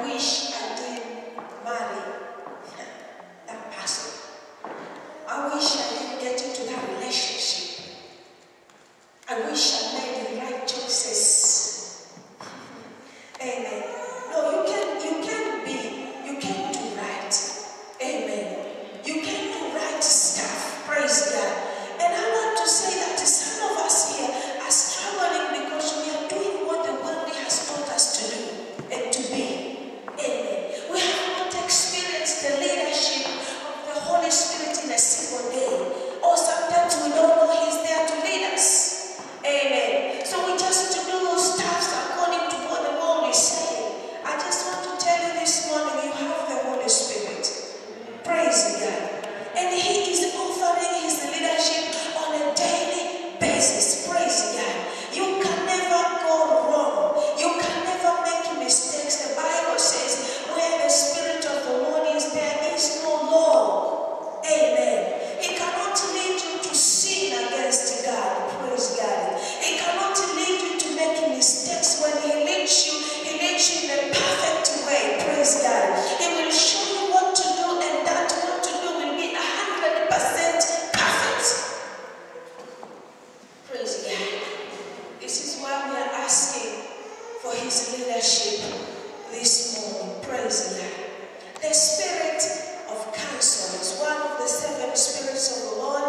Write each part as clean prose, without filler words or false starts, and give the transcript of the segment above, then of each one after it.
wish I didn't marry that person. I wish I didn't get into that relationship. I wish I made the right choices. Amen. No, you can do right. Amen. You can do right stuff. Praise God. And I want to say that some of us here are struggling because we are doing what the world has taught us to do and to be. Amen. We have not experienced the leadership of the Holy Spirit in a single day. Or sometimes we don't know He's there to lead us. Amen. So we just do stuff according to what the world is saying. I just want to tell you this morning, you have the Holy Spirit. Praise God. And He is offering His leadership on a daily basis. Praise God. You can never go wrong. You can never make mistakes. The Bible says, where the Spirit of the Lord is, there is no law. Amen. He cannot lead you to sin against God. Praise God. He cannot lead you to make mistakes. When He leads you in the perfect way. Praise God. He will show you what to do, and that what to do will be 100% perfect. Praise God. This is why we are asking for His leadership this morning. Praise God. The spirit of counsel is one of the 7 spirits of the Lord,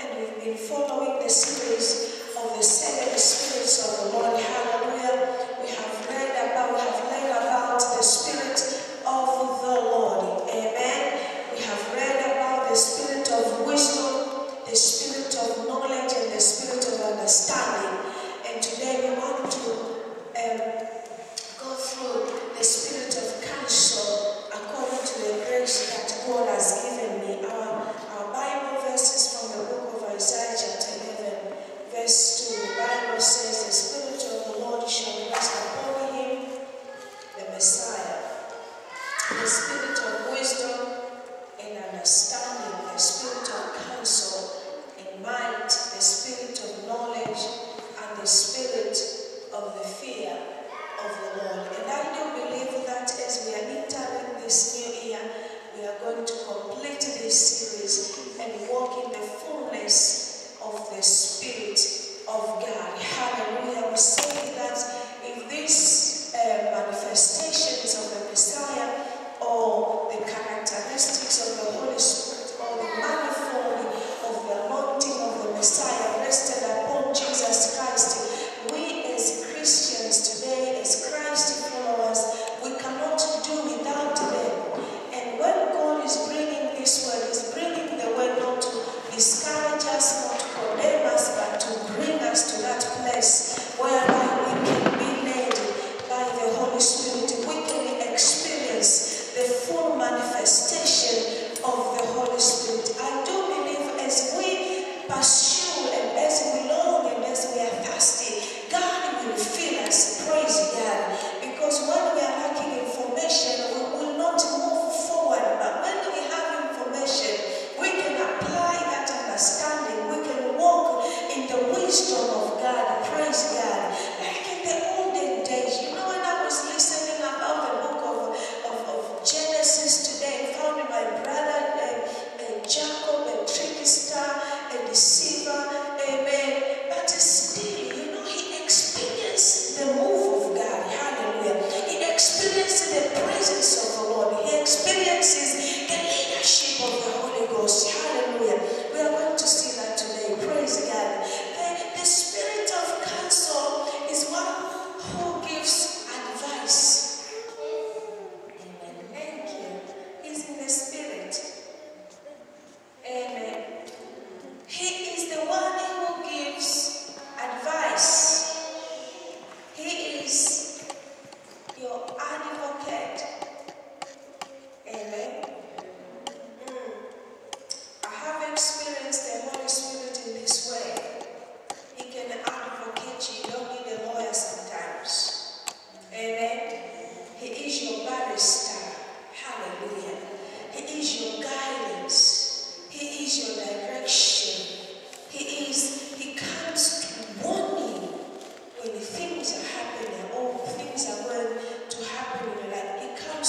and we've been following the series of the 7 spirits of the Lord. Hallelujah. We have read about the spirit of the Lord. Amen. We have read about the spirit of wisdom, the spirit of knowledge, and the spirit of understanding. And today we want to go through the spirit of counsel according to the grace that God has given me. Our Bible verses from the book of Isaiah chapter 11, verse 2. The Bible says, the Spirit of the Lord shall rest upon Him, the Messiah, the spirit of wisdom and understanding, the spirit of counsel and might, the spirit of knowledge, and the spirit of the fear of the Lord. And I do believe that as we are entering this new year, we are going to complete this series and walk in the fullness of the Spirit of God. Hallelujah. We say that if these manifestations of the Messiah, or the characteristics of the Holy Spirit, or the manifold of the anointing of the Messiah rested upon Jesus Christ, we as Christians today, as Christ followers, we cannot do without them. And when God is bringing this word, He's bringing the word not to discourage us, not to condemn us, but to bring us to that place whereby we can be led by the Holy Spirit. We can experience the full manifestation of the Holy Spirit. I do believe as we pursue and as we long and as we are thirsty, God will fill us. Praise God. Because when we are lacking information, we will not move forward. But when we have information, we can apply that understanding. We can walk in the wisdom of God. Praise God. Like in the olden days, you know, when I was listening about the book of Genesis today, I found my brother Jacob, a trickster, a deceiver, amen. But still, you know, he experienced the move of God. Hallelujah. He experienced the presence of the Lord. He experiences the leadership of the Holy Ghost. Hallelujah. We are going to see that today. Praise God. The spirit of counsel is one who gives advice. Amen. Thank you. He's in the spirit. Amen. He is the one who gives advice. He is your advocate. Amen. I have experienced the Holy Spirit in this way. He can advocate you. You don't need a lawyer sometimes. Amen. He is your barrister. Hallelujah. He is your guidance. He is your direction. He comes to warn you when things are happening or things are going to happen in your life. He comes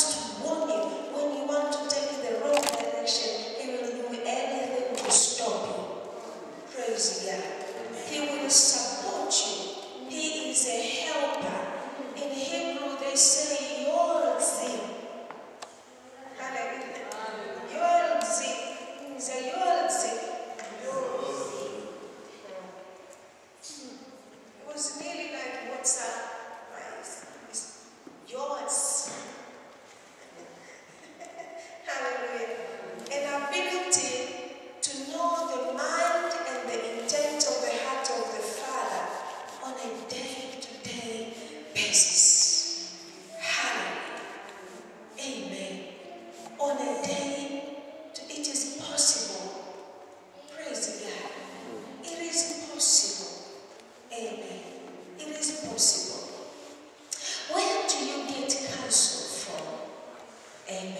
Amen.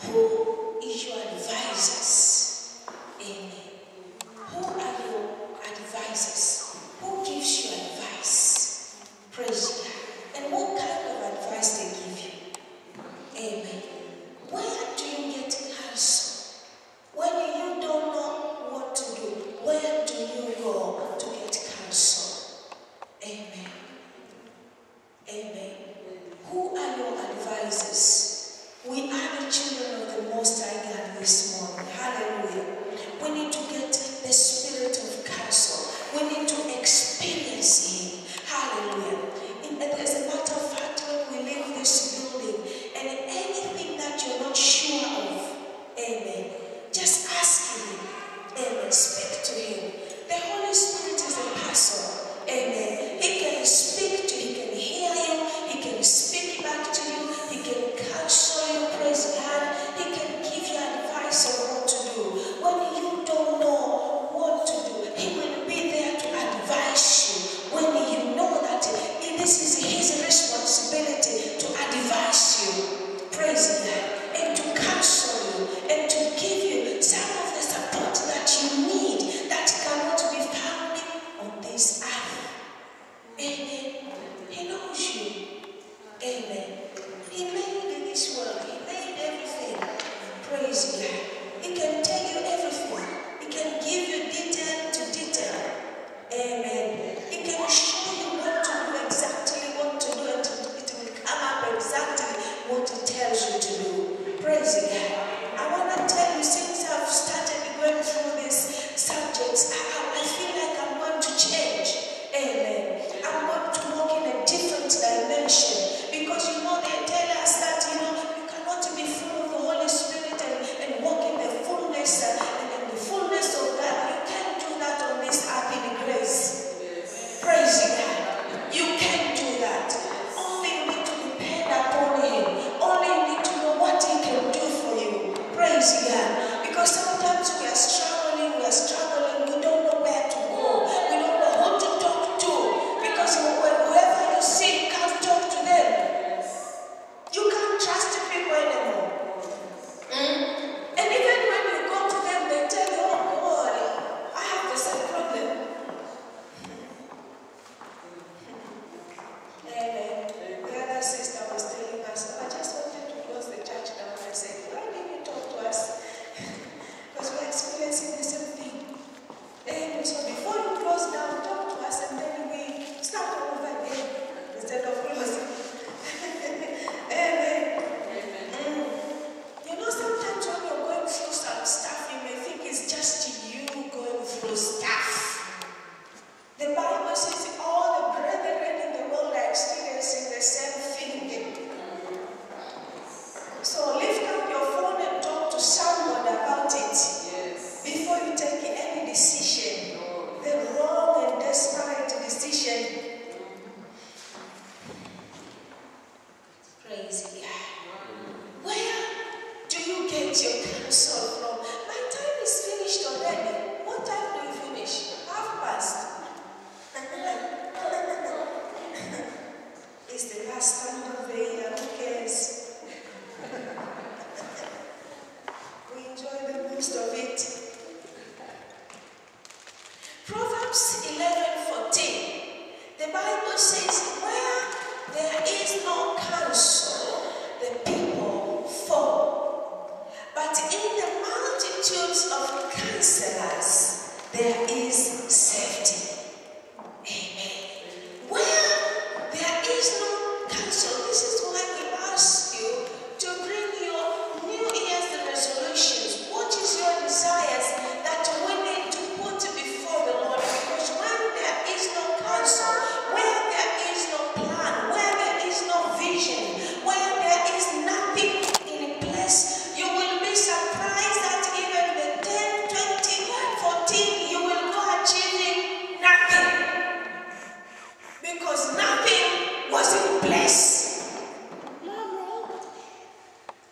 Who is your advisors? Amen. Who are your advisors? Who gives you advice? Praise God. And what kind of advice they give you? Amen. Where do you get counsel? When you don't know what to do, where do you go to get counsel? Amen. Amen. Who are your advisors? We are the children of the Most High God this morning. Hallelujah. We need to get the spirit of counsel. We need to experience Him. Hallelujah. And as a matter of fact, when we leave this building, and anything that you're not sure of, amen, just ask Him. Amen. Speak to Him. The Holy Spirit is a person. Amen. He can speak to you. He can hear you. He can speak back to you. He can counsel you. Praise God. He can give you advice on what to do. When you don't know what to do, He will be there to advise you. When you know that this is His responsibility to advise you. Praise God. And to counsel you. And to give you some of the support that you need that cannot be found on this earth. Amen. He knows you. Amen. He made this world. He made everything. Praise God. He can tell you everything. He can give you detail to detail. Amen. He can show you what to do, exactly what to do, and it will come up exactly what He tells you to do. Praise God. I want to tell you, since I've started going through these subjects, I feel like I'm going to change. Amen. I'm going to walk in a different dimension. Because they tell us that, you cannot be full of the Holy Spirit and walk in the fullness and in the fullness of God. You can't do that on this earth in grace. Praise God. You can't do that. Only you need to depend upon Him. Only you need to know what He can do for you. Praise God. Because sometimes we are struggling, we don't know where to go. We don't know who to talk to. Because whoever you see, you can't talk to them. You can't trust people anymore. And even when you go to them, they tell you, oh God, I have the same problem. Amen. The other sister was telling us, I just wanted to close the church down. I said, why didn't you talk to us? Because we're experiencing the same thing. And so before you close down, talk to us, and then we start all over again instead of closing. Amen. Sometimes when you're going through some stuff, you may think it's just you going through stuff. The Bible says all the brethren in the world are experiencing the same thing. So lift up your phone and talk to someone about it. Before you take any decision, the wrong and desperate decision. Praise God. Where do you get your counsel from? My time is finished already. What time do you finish? 1:30. It's the last time of the year. Who cares? We enjoy the most of it. Proverbs 11:14. The Bible says, where there is no counsel, the people fall. But in the multitudes of counselors, there is safety. Amen. Where there is no counsel, this is why we ask you to bring your New Year's resolutions. What is your desires that we need to put before the Lord? Because when there is no counsel, where there is no plan, where there is no vision, where there is nothing in place, you will be surprised that even the 10, 20, 14, you will go achieving nothing. Because nothing was in place.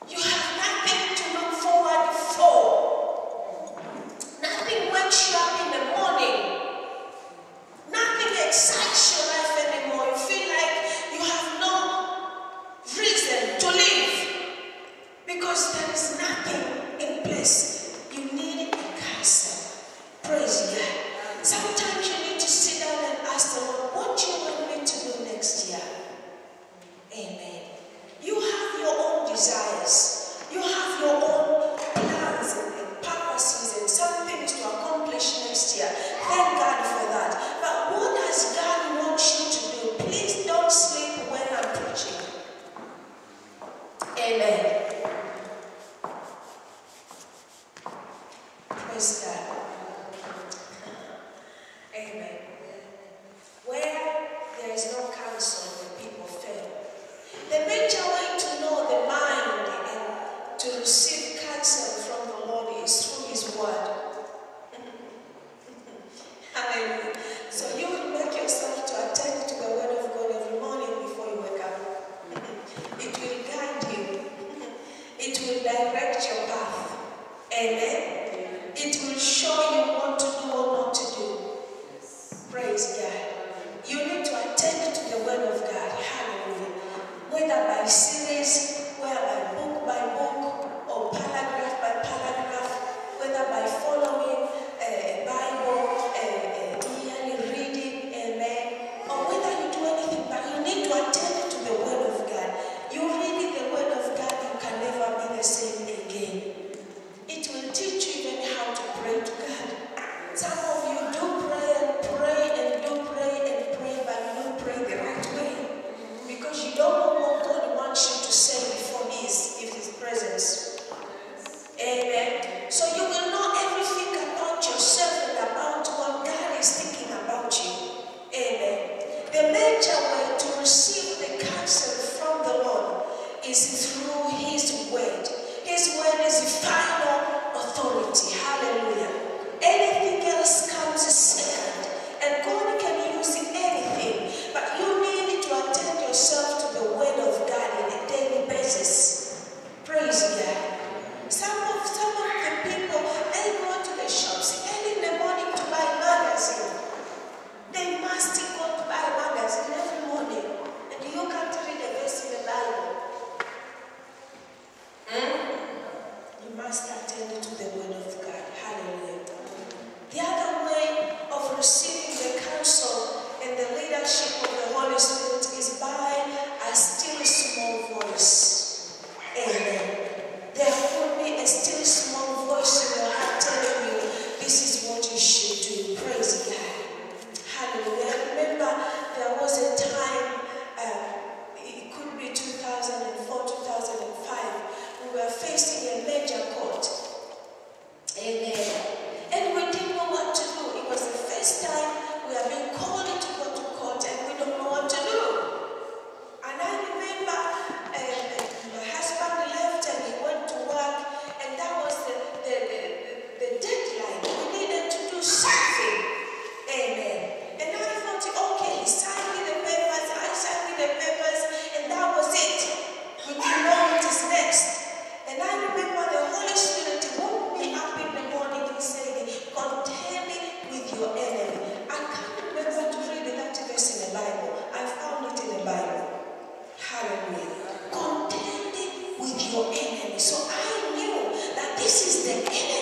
You have nothing to look forward for. Nothing wakes you up in the morning. Nothing excites your life anymore. You feel like you have no reason to live. because there is nothing in place. You need a counsel. Praise God. Sometimes you need to sit down and ask the Lord, what do you want me to do next year? Amen. You have your own desires. You have your own plans and purposes and some things to accomplish next year. Thank God for that. But what does God want you to do? Please don't sleep when I'm preaching. Amen. Praise God. Amen. Where there is no counsel, the people fail. The major way to know the mind and to receive counsel from the Lord is through His Word. Hallelujah. So you will make yourself to attend to the Word of God every morning before you wake up. It will guide you. It will direct your path. Amen. It will show you what to do or not to do. Praise God. You need to attend to the Word of God. Hallelujah. Whether by series, whether by book, or paragraph by paragraph, whether by following a Bible, yearly reading, amen, or whether you do anything, but you need to attend to the Word of God. You read the Word of God, you can never be the same again. It will teach you even how to pray to God. Some of you do pray and pray and do pray and pray, but you don't pray the right way. Because you don't know what God wants you to say before His presence. Amen. So you will know everything about yourself and about what God is thinking about you. Amen. The major way to receive the counsel from the Lord is through His Word. His Word is the final authority. Hallelujah. Anything else comes second. And God can use anything. But you need to attend yourself to the Word of God on a daily basis. Praise God. Some of the people, they go to the shops early in the morning to buy magazine. They must go to buy magazine every morning. And you can't read a verse in the Bible. You must attend to the Word of God. Hallelujah. The other way of receiving the counsel and the leadership of the Holy Spirit is by a still small voice. Amen. There will be a still small voice in your heart telling you, this is what you should do. Praise God. Hallelujah. I remember there was a time, it could be 2004, 2005, we were facing a major court. Amen. And we didn't know what to do. It was the first time we have been called to go to court and we don't know what to do. And I remember my husband left and he went to work, and that was the deadline. We needed to do something. Amen. And I thought, okay, he signed me the papers, I signed me the papers, and that was it. We didn't know what is next. And I remember the Holy Spirit woke me up in the morning and said, contend with your enemy. I can't remember to read that verse in the Bible. I found it in the Bible. Hallelujah. Contend with your enemy. So I knew that this is the enemy